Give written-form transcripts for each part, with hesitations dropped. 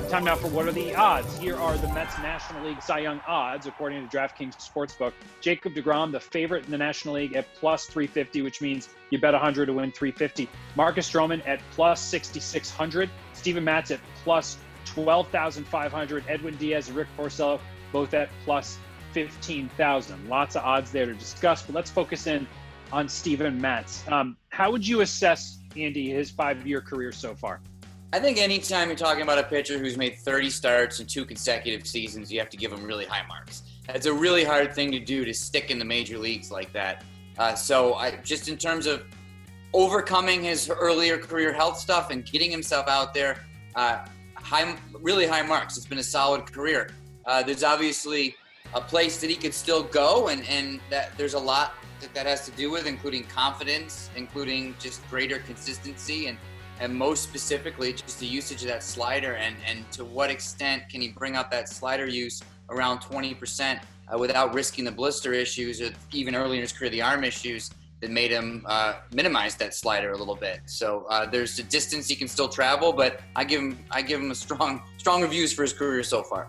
Time now for What Are the Odds? Here are the Mets National League Cy Young odds, according to DraftKings Sportsbook. Jacob deGrom, the favorite in the National League, at plus 350, which means you bet 100 to win 350. Marcus Stroman at plus 6,600. Steven Matz at plus 12,500. Edwin Diaz and Rick Porcello both at plus 15,000. Lots of odds there to discuss, but let's focus in on Steven Matz. How would you assess, Andy, his 5-year career so far? I think anytime you're talking about a pitcher who's made 30 starts in 2 consecutive seasons, you have to give him really high marks. It's a really hard thing to do, to stick in the major leagues like that. So just in terms of overcoming his earlier career health stuff and getting himself out there, really high marks. It's been a solid career. There's obviously a place that he could still go, and that there's a lot that has to do with, including confidence, including just greater consistency, and most specifically, just the usage of that slider, and to what extent can he bring up that slider use around 20% without risking the blister issues, or even earlier in his career, the arm issues that made him minimize that slider a little bit. So there's a distance he can still travel, but I give him a strong reviews for his career so far.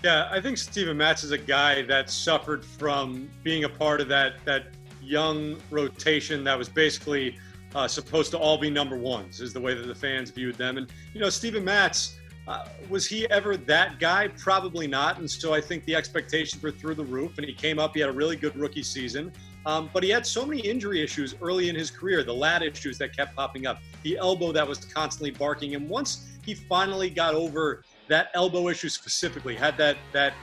Yeah, I think Steven Matz is a guy that suffered from being a part of that young rotation that was basically supposed to all be number ones, is the way that the fans viewed them. And, Steven Matz, was he ever that guy? Probably not. And so I think the expectations were through the roof, and he came up, he had a really good rookie season. But he had so many injury issues early in his career, the lat issues that kept popping up, the elbow that was constantly barking. And once he finally got over that elbow issue specifically, had that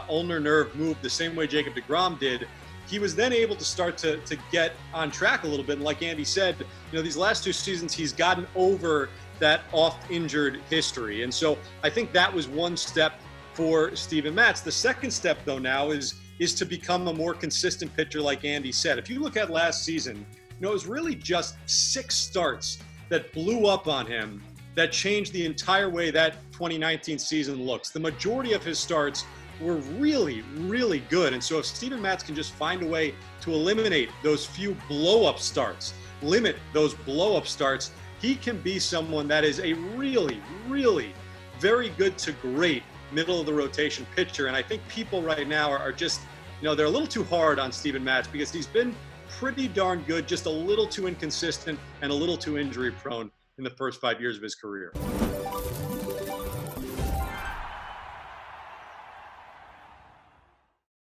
ulnar nerve move the same way Jacob deGrom did, he was then able to start to get on track a little bit. And like Andy said, these last 2 seasons, he's gotten over that oft-injured history. And so I think that was one step for Steven Matz. The second step, though, now is to become a more consistent pitcher, like Andy said. If you look at last season, it was really just 6 starts that blew up on him that changed the entire way that 2019 season looks. The majority of his starts were really, really good. And so if Steven Matz can just find a way to eliminate those few blow-up starts, limit those blow-up starts, he can be someone that is a really, really very good to great middle-of-the-rotation pitcher. And I think people right now are just, they're a little too hard on Steven Matz because he's been pretty darn good, just a little too inconsistent and a little too injury-prone in the first 5 years of his career.